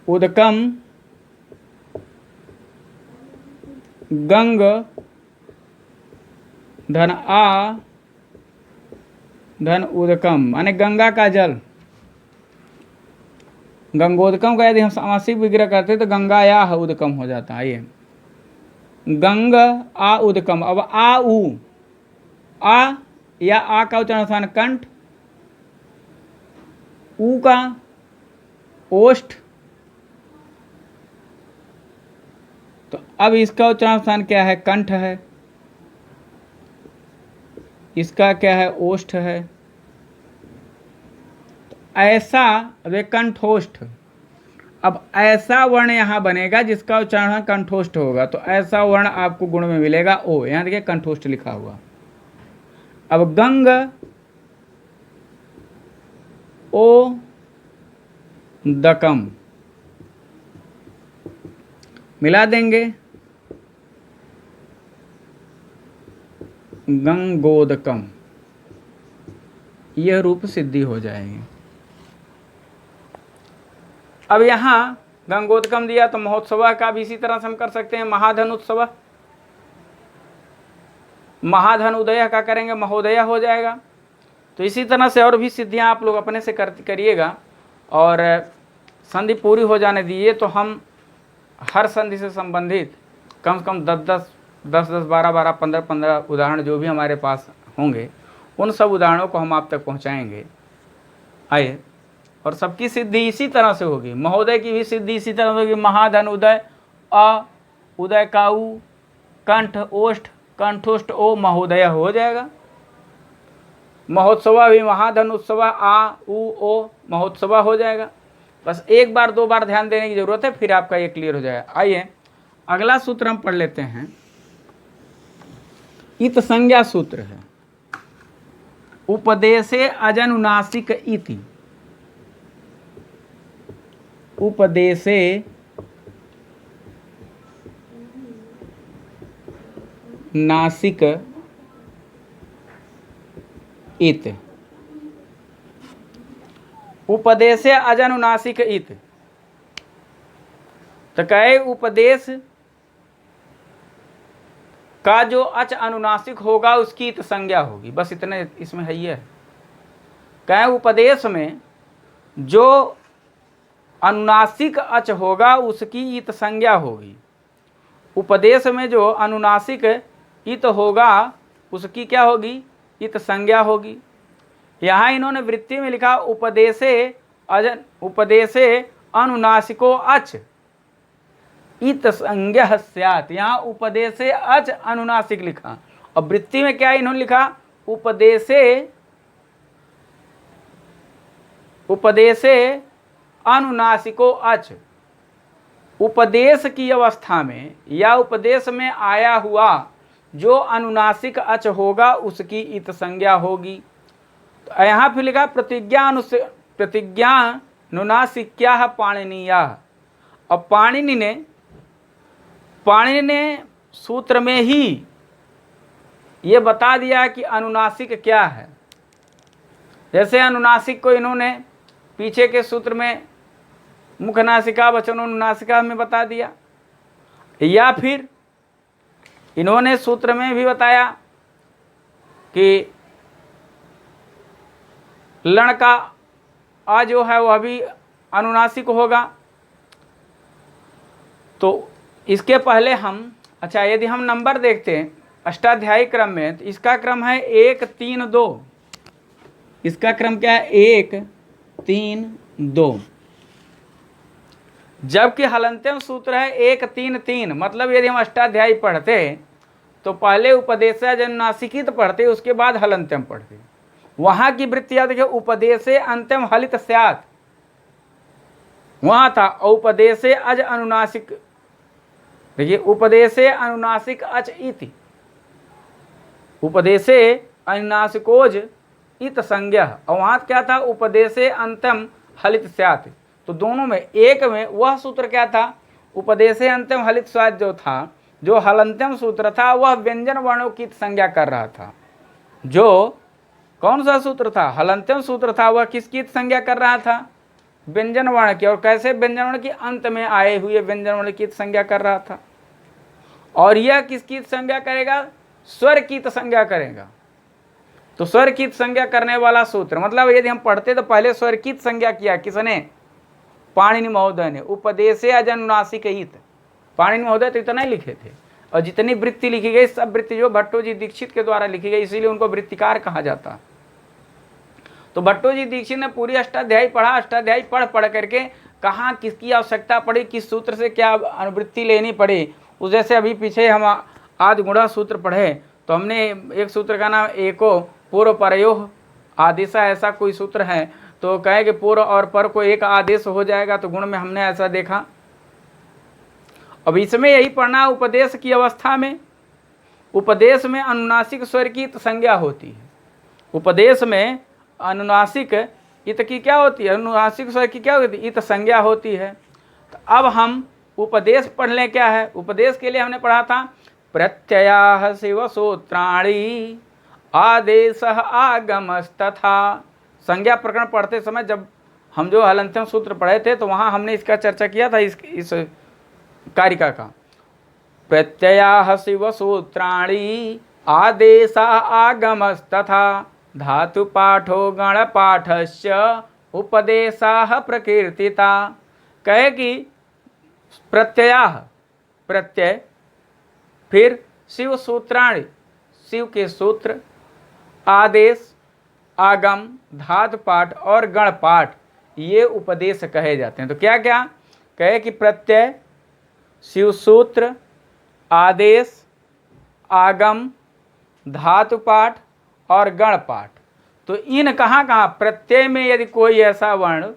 B: उदकम गंग धन आ धन उदकम, माने गंगा का जल। गंगोदकम का यदि हम सामासिक विग्रह करते तो गंगा या उदकम हो जाता है। ये गंग आ उदकम। अब आ उ, आ या आ का उच्चारण स्थान कंठ, उ का ओष्ठ। तो अब इसका उच्चारण स्थान क्या है, कंठ है, इसका क्या है, ओष्ठ है। तो ऐसा वे कंठोष्ठ। अब ऐसा वर्ण यहाँ बनेगा जिसका उच्चारण कंठोष्ठ होगा, तो ऐसा वर्ण आपको गुण में मिलेगा ओ। यहाँ देखिए कंठोष्ठ लिखा हुआ। अब गंग ओ दकम मिला देंगे, गंगोदकम, यह रूप सिद्धि हो जाएगी। अब यहाँ गंगोदकम दिया तो महोत्सव का भी इसी तरह से हम कर सकते हैं, महाधन उत्सव। महाधन उदय का करेंगे महोदय हो जाएगा। तो इसी तरह से और भी सिद्धियां आप लोग अपने से करिएगा और संधि पूरी हो जाने दीजिए। तो हम हर संधि से संबंधित कम से कम 10 12 15 उदाहरण जो भी हमारे पास होंगे उन सब उदाहरणों को हम आप तक पहुंचाएंगे। आइए, और सबकी सिद्धि इसी तरह से होगी। महोदय की भी सिद्धि इसी तरह से होगी। महाधन उदय अ, उदय का उ, कंठ ओष्ठ, कंठोष्ठ ओ, महोदय हो जाएगा। महोत्सव भी महाधन उत्सव आ उ ओ, महोत्सव हो जाएगा। बस एक बार दो बार ध्यान देने की जरूरत है, फिर आपका ये क्लियर हो जाएगा। आइए अगला सूत्र हम पढ़ लेते हैं। इत संज्ञा सूत्र है। उपदेशे अजनुनासिक इति, उपदेशे नासिक इत, उपदेशे अजनुनासिक इत। तो कहे उपदेश का जो अच अनुनासिक होगा उसकी इत संज्ञा होगी। बस इतने इसमें है ही है। कहे उपदेश में जो अनुनासिक अच होगा उसकी इत संज्ञा होगी। उपदेश में जो अनुनासिक इत होगा उसकी क्या होगी? इत संज्ञा होगी। यहाँ इन्होंने वृत्ति में लिखा उपदेशे अनुनासिको अच इत संज्ञा स्यात्। यहाँ उपदेशे अच अनुनासिक लिखा और वृत्ति में क्या इन्होंने लिखा? उपदेशे अनुनासिको अच। उपदेश की अवस्था में या उपदेश में आया हुआ जो अनुनासिक अच होगा उसकी इत संज्ञा होगी। तो यहाँ फिर लिखा प्रतिज्ञानुनासिक्या पाणिनीया। अब पाणिनि ने सूत्र में ही ये बता दिया कि अनुनासिक क्या है। जैसे अनुनासिक को इन्होंने पीछे के सूत्र में मुख नासिका वचनोनुनासिका में बता दिया, या फिर इन्होंने सूत्र में भी बताया कि लण का आ जो है वह भी अनुनासिक होगा। तो इसके पहले हम यदि हम नंबर देखते हैं अष्टाध्यायी क्रम में, तो इसका क्रम है 1 3 2। इसका क्रम क्या है? 1 3 2। जबकि हलंत्यम सूत्र है 1 3 3। मतलब यदि हम अष्टाध्यायी पढ़ते तो पहले उपदेशजनुनासिकित पढ़ते, उसके बाद हलंत्यम पढ़ते। वहां की वृत्तियां देखिए, उपदेशे अंत्यम हलित स्यात् वहां था, उपदेशे अज अनुनासिक, देखिए उपदेशे अनुनासिक अच इति, उपदेशे अनुनासिकोज इत संज्ञा। और वहां क्या था? उपदेशे अंत्यम हलित स्यात्। तो दोनों में, एक में वह सूत्र क्या था? उपदेशे अंत्यम हलित स्यात् जो था, जो हलंत्यम सूत्र था, वह व्यंजन वर्णों की संज्ञा कर रहा था। जो कौन सा सूत्र था? हलंत्यम सूत्र था। वह किसकी संज्ञा कर रहा था? व्यंजन वर्ण की। और कैसे? व्यंजन वर्ण की अंत में आए हुए व्यंजन वर्ण की संज्ञा कर रहा था। और यह किसकी संज्ञा करेगा? स्वर की संज्ञा करेगा। तो स्वर की संज्ञा करने वाला सूत्र, मतलब यदि हम पढ़ते तो पहले स्वर की संज्ञा किया किसने? पाणिनि महोदय ने। उपदेशे अजनुनासिक इत, पाणिनि महोदय तो इतना ही लिखे थे। और जितनी वृत्ति लिखी गई सब वृत्ति जो भट्टो जी दीक्षित के द्वारा लिखी गई, इसीलिए उनको वृत्तिकार कहा जाता। तो भट्टो जी दीक्षित ने पूरी अष्टाध्यायी पढ़ा। अष्टाध्यायी पढ़ करके कहाँ किसकी आवश्यकता पड़ी, किस सूत्र से क्या अनुवृत्ति लेनी पड़ी। उस जैसे अभी पीछे हम आदि गुणा सूत्र पढ़े तो हमने एक सूत्र का नाम एको पूर्व परयोह आदिशा, ऐसा कोई सूत्र है। तो कहे कि पूर्व और पर को एक आदेश हो जाएगा, तो गुण में हमने ऐसा देखा। अब इसमें यही पढ़ना, उपदेश की अवस्था में, उपदेश में अनुनासिक स्वर की इत संज्ञा होती है। उपदेश में अनुनासिक इत की क्या होती है, अनुनासिक स्वर की क्या होती है, इत संज्ञा होती है। तो अब हम उपदेश पढ़ लें। क्या है उपदेश? के लिए हमने पढ़ा था प्रत्यया शिव सूत्राणी आदेश आगमस्तथा। संज्ञा प्रकरण पढ़ते समय जब हम जो हलंत्यम सूत्र पढ़े थे तो वहाँ हमने इसका चर्चा किया था, इस कारिका का। प्रत्यया शिव सूत्राणी आदेश आगमस्तथा धातु पाठो गण पाठस्य उपदेशा प्रकीर्तिता। कहे कि प्रत्यय, प्रत्यय, फिर शिव सूत्राणि, शिव के सूत्र, आदेश, आगम, धातु पाठ और गण पाठ, ये उपदेश कहे जाते हैं। तो क्या क्या कहे कि प्रत्यय, शिव सूत्र, आदेश, आगम, धातु पाठ और गण पाठ। तो इन कहाँ कहाँ प्रत्यय में यदि कोई ऐसा वर्ण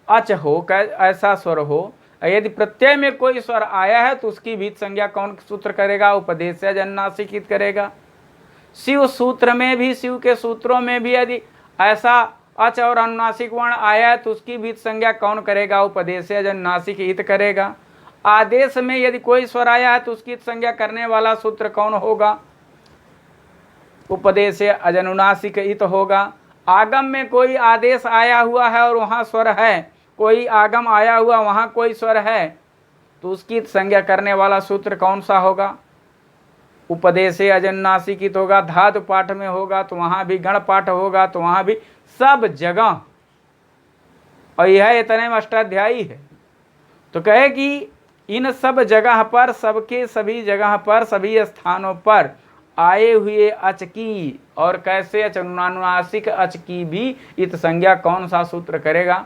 B: अच हो, ऐसा स्वर हो, यदि प्रत्यय में कोई स्वर आया है तो उसकी भी संज्ञा कौन सूत्र करेगा? उपदेश से अनुनासिक करेगा। शिव सूत्र में भी, शिव के सूत्रों में भी यदि ऐसा अच और अनुनासिक वर्ण आया है तो उसकी भी संज्ञा कौन करेगा? उपदेश से अनुनासिक हित करेगा। आदेश में यदि कोई स्वर आया है तो उसकी संज्ञा करने वाला सूत्र कौन होगा? उपदेश से अनुनासिक हित होगा। आगम में कोई आदेश आया हुआ है और वहाँ स्वर है, कोई आगम आया हुआ वहाँ कोई स्वर है, तो उसकी संज्ञा करने वाला सूत्र कौन सा होगा? उपदेश से अनुनासिक होगा। धातु पाठ में होगा तो वहाँ भी गण पाठ होगा, तो वहाँ भी सब जगह, और यह इतने में अष्टाध्यायी है। तो कहे कि इन सब जगह पर, सबके सभी जगह पर, सभी स्थानों पर आए हुए अच की और कैसे अनुनासिक अच की भी इत संज्ञा कौन सा सूत्र करेगा?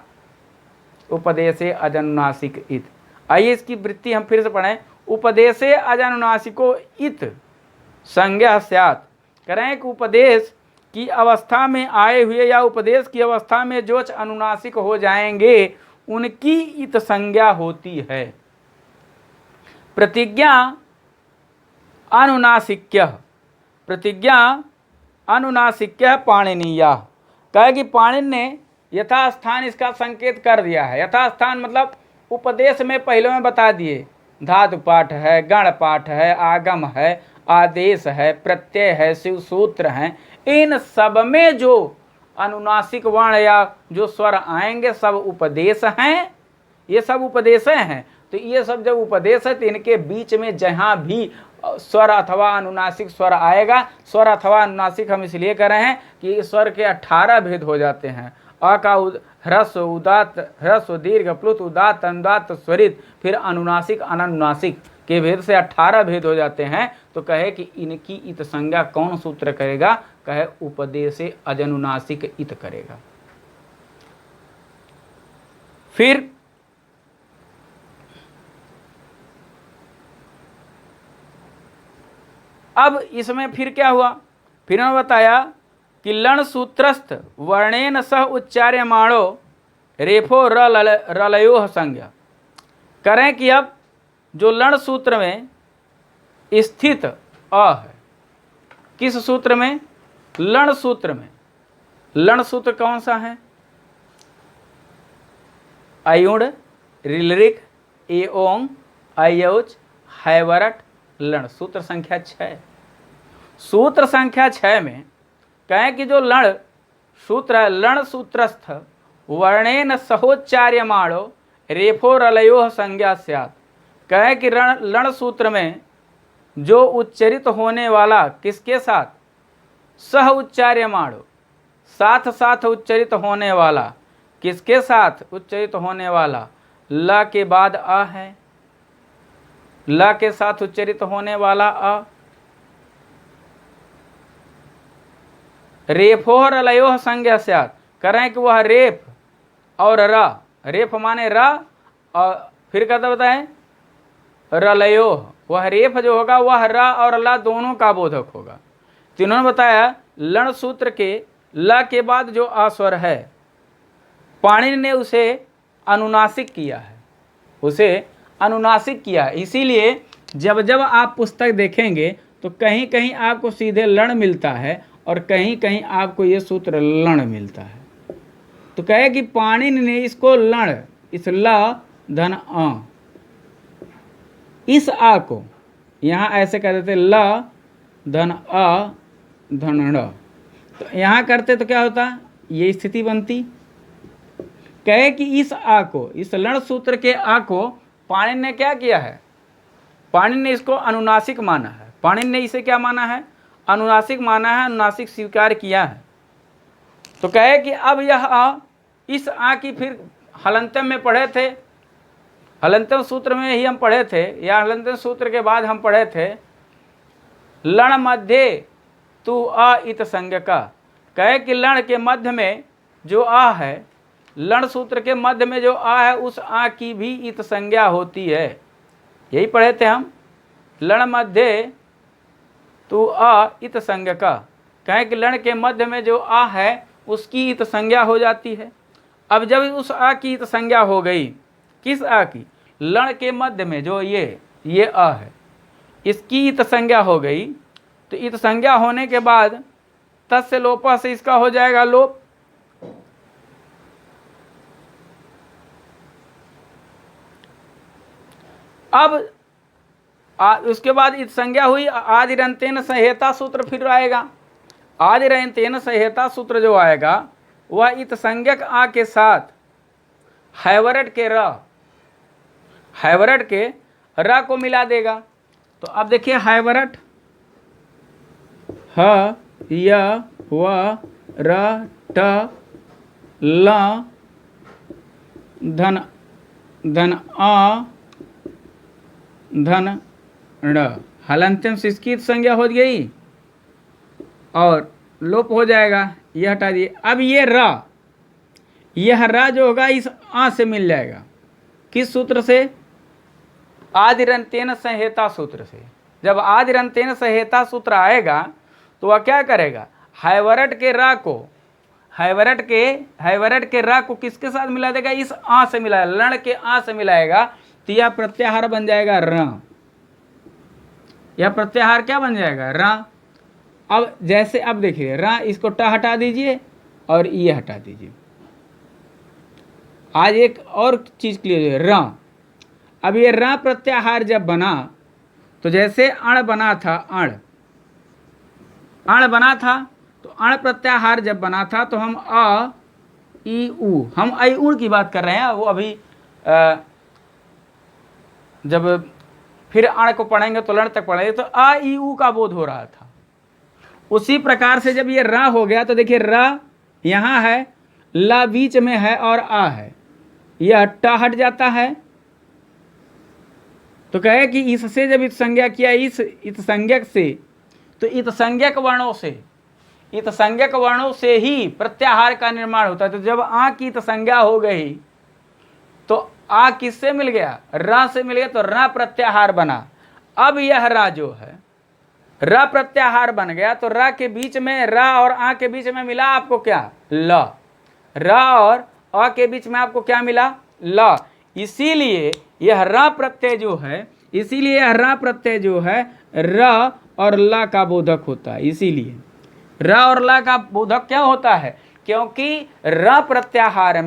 B: उपदेशे अजनुनासिक इत। आइए इसकी वृत्ति हम फिर से पढ़ें। उपदेशे अजनुनासिको इत संज्ञा स्यात्। करें कि उपदेश की अवस्था में आए हुए या उपदेश की अवस्था में जो अनुनासिक हो जाएंगे उनकी इत संज्ञा होती है। प्रतिज्ञा अनुनासिक्य, प्रतिज्ञा अनुनासिक्य पाणिनीया। कहे कि पाणिनि ने यथास्थान इसका संकेत कर दिया है। यथास्थान मतलब उपदेश में पहले में बता दिए, धातु पाठ है, गण पाठ है, आगम है, आदेश है, प्रत्यय है, शिव सूत्र हैं। इन सब में जो अनुनासिक वर्ण या जो स्वर आएंगे सब उपदेश हैं, ये सब उपदेश हैं। तो ये सब जब उपदेश है तो इनके बीच में जहाँ भी स्वर अथवा अनुनासिक स्वर आएगा, स्वर अथवा अनुनासिक हम इसलिए कर रहे हैं कि स्वर के 18 भेद हो जाते हैं। अ का ह्रस्व, उदात्त, ह्रस्व, दीर्घ, प्लुत, उदात्त, अनुदात्त, स्वरित, फिर अनुनासिक, अननुनासिक के भेद से 18 भेद हो जाते हैं। तो कहे कि इनकी इत संज्ञा कौन सूत्र करेगा? कहे उपदेशे अजनुनासिक इत करेगा। फिर अब इसमें फिर क्या हुआ? फिर मैं बताया कि लण सूत्रस्थ वर्णेन सह उच्चार्यमाणो रेफो रलयो संज्ञा। करें कि अब जो लण सूत्र में स्थित अ है, किस सूत्र में? लण सूत्र में। लण सूत्र कौन सा है? अयुण, रिलरिक, एओंग, अयोच, हैवरट, लण। सूत्र संख्या 6। सूत्र संख्या 6 में कहें कि जो लण सूत्र है, लण सूत्रस्थ वर्णेन सहोच्चार्यमाणो रेफो रलयो संज्ञा स्यात्। कहे कि लण सूत्र में जो उच्चरित होने वाला किसके साथ? सह उच्चार्यमाणो, साथ साथ उच्चरित होने वाला। किसके साथ उच्चरित होने वाला? ल के बाद अ है, ल के साथ उच्चरित होने वाला अ। रेफो रलयो संज्ञा स्यात्। करें कि वह रेफ और र, रेफ माने र और फिर कहता बताएं रलयो, वह रेफ जो होगा वह र और ला दोनों का बोधक होगा। तो इन्होंने बताया लण सूत्र के ल के बाद जो अस्वर है, पाणिनि ने उसे अनुनासिक किया है, उसे अनुनासिक किया है। इसीलिए जब जब आप पुस्तक देखेंगे तो कहीं कहीं आपको सीधे लण मिलता है और कहीं कहीं आपको ये सूत्र लण मिलता है। तो कहे कि पाणिनि ने इसको लण, इस ल धन अ, इस आ को यहाँ ऐसे कर देते ल धन अ धन ण, तो यहाँ करते तो क्या होता, ये स्थिति बनती। कहे कि इस आ को, इस लण सूत्र के आ को पाणिनि ने क्या किया है, पाणिनि ने इसको अनुनासिक माना है। पाणिनि ने इसे क्या माना है, अनुनासिक माना है, अनुनासिक स्वीकार किया है। तो कहे कि अब यह आ, इस आ की फिर हलंतम में पढ़े थे, हलंतम सूत्र में ही हम पढ़े थे, या हलंतम सूत्र के बाद हम पढ़े थे, लण मध्य तू आ इत संज्ञका। कहे कि लण के मध्य में जो आ है, लण सूत्र के मध्य में जो आ है, उस आ की भी इत संज्ञा होती है। यही पढ़े थे हम, लण मध्य तू आ इत संज्ञका। कहे कि लण के मध्य में जो आ है उसकी इत संज्ञा हो जाती है। अब जब उस आ की इत संज्ञा हो गई, किस आ की, लण के मध्य में जो ये आ है, इसकी इत संज्ञा हो गई, तो इत संज्ञा होने के बाद तस्य लोपा से इसका हो जाएगा लोप। अब उसके बाद इत संज्ञा हुई, आदिरंतेन संहेता सूत्र फिर आएगा। आदिरंतेन संहेता सूत्र जो आएगा वह इत संज्ञक आ के साथ हैवरट के र, हैवरट के र को मिला देगा। तो अब देखिए हैवरट ह य व र ट ल धन धन अ धन ण, हलंत्यम से इसकी संज्ञा हो गई और लोप हो जाएगा, यह हटा दिए। अब ये र, यह र जो होगा इस आ से मिल जाएगा, किस सूत्र से, आदिरंतेन संहेता सूत्र से। जब आदिरंतेन संहेता सूत्र आएगा तो वह क्या करेगा, हैवरट के र को, हैवरट के र को किसके साथ मिला देगा, इस आ से मिलाएगा, लण के आ से मिलाएगा, तो यह प्रत्याहार बन जाएगा र। यह प्रत्याहार क्या बन जाएगा, र। अब जैसे अब देखिए र, इसको ट हटा दीजिए और ये हटा दीजिए। आज एक और चीज क्लियर है, र। अब ये र प्रत्याहार जब बना तो जैसे अण बना था, अण बना था, तो अण प्रत्याहार जब बना था तो हम अ ई उ, हम आई उण की बात कर रहे हैं। वो अभी जब फिर अण को पढ़ेंगे तो लण तक पढ़ेंगे, तो अ ई उ का बोध हो रहा था। उसी प्रकार से जब ये र हो गया तो देखिए र यहाँ है, ला बीच में है और आ है, यह ट हट जाता है। तो कहे कि इससे जब इत संज्ञा किया, इस इत संज्ञक से, तो इत संज्ञक वर्णों से, इत संज्ञक वर्णों से ही प्रत्याहार का निर्माण होता है। तो जब आ की इत संज्ञा हो गई तो आ किससे मिल गया, र से मिल गया, तो र प्रत्याहार बना। अब यह र जो है, र प्रत्याहार बन गया, तो र के बीच में, र और आ के बीच में मिला आपको क्या, ल। र और अ के बीच में आपको क्या मिला, ल। इसीलिए यह र प्रत्यय जो है, इसीलिए यह र प्रत्यय जो है र और ल का बोधक होता है। इसीलिए र और ल का बोधक क्या होता है, क्योंकि र प्रत्याहार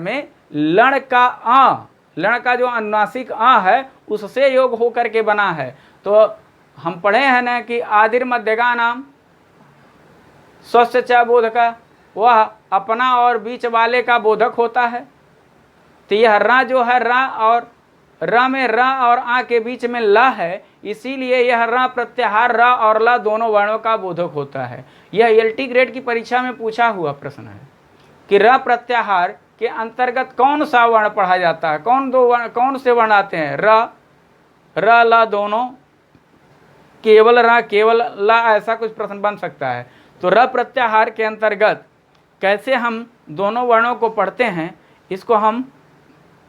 B: में लण का आ, लण का जो अनुनासिक आ है उससे योग होकर के बना है। तो हम पढ़े हैं ना कि आदिर मध्यगा नाम स्वस्थ च बोधका, वह अपना और बीच वाले का बोधक होता है। तो यह र जो है, र और र में र और आ के बीच में ल है, इसीलिए यह र प्रत्याहार र और ल दोनों वर्णों का बोधक होता है। यह एलटी ग्रेड की परीक्षा में पूछा हुआ प्रश्न है कि र प्रत्याहार के अंतर्गत कौन सा वर्ण पढ़ा जाता है, कौन से वर्ण आते हैं, र ल दोनों, केवल र केवल ल, ऐसा कुछ प्रश्न बन सकता है। तो र प्रत्याहार के अंतर्गत कैसे हम दोनों वर्णों को पढ़ते हैं, इसको हम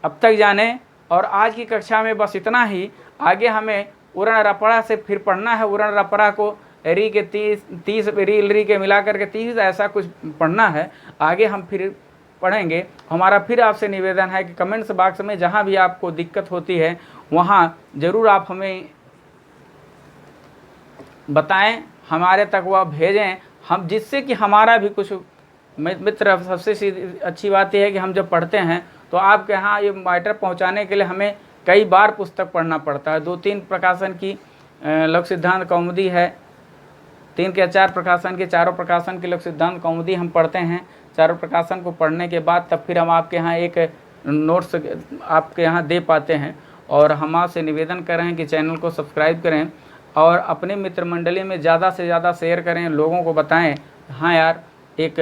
B: अब तक जाने। और आज की कक्षा में बस इतना ही। आगे हमें उरण रपड़ा से फिर पढ़ना है। उरण रपड़ा को री के 30 री के मिला करके 30 ऐसा कुछ पढ़ना है। आगे हम फिर पढ़ेंगे। हमारा फिर आपसे निवेदन है कि कमेंट्स बॉक्स में जहाँ भी आपको दिक्कत होती है वहाँ ज़रूर आप हमें बताएं, हमारे तक वह भेजें, हम जिससे कि हमारा भी कुछ मित्र। सबसे सीधी अच्छी बात यह है कि हम जब पढ़ते हैं तो आपके यहाँ ये मैटर पहुँचाने के लिए हमें कई बार पुस्तक पढ़ना पड़ता है। 2-3 प्रकाशन की लोक सिद्धांत कौमुदी है, 3 के 4 प्रकाशन के, चारों प्रकाशन की लोक सिद्धांत कौमुदी हम पढ़ते हैं। चारों प्रकाशन को पढ़ने के बाद तब फिर हम आपके यहाँ एक नोट्स आपके यहाँ दे पाते हैं। और हम आपसे निवेदन कर रहे हैं कि चैनल को सब्सक्राइब करें और अपने मित्र मंडली में ज़्यादा से ज़्यादा शेयर करें, लोगों को बताएं हाँ यार एक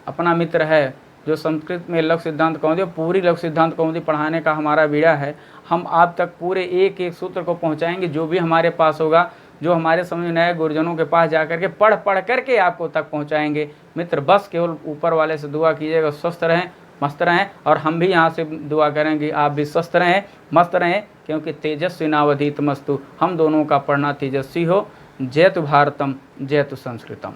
B: अपना मित्र है जो संस्कृत में लोक सिद्धांत कौमुदी, पूरी लोक सिद्धांत कौमुदी पढ़ाने का हमारा बीड़ा है। हम आप तक पूरे एक एक सूत्र को पहुंचाएंगे, जो भी हमारे पास होगा, जो हमारे समझ नए गुरुजनों के पास जाकर के पढ़ करके आपको तक पहुंचाएंगे। मित्र बस केवल ऊपर वाले से दुआ कीजिएगा, स्वस्थ रहें, मस्त रहें। और हम भी यहाँ से दुआ करें कि आप भी स्वस्थ रहें, मस्त रहें, क्योंकि तेजस्वी नावधीतमस्तु, हम दोनों का पढ़ना तेजस्वी हो। जयतु भारतम, जयतु संस्कृतम।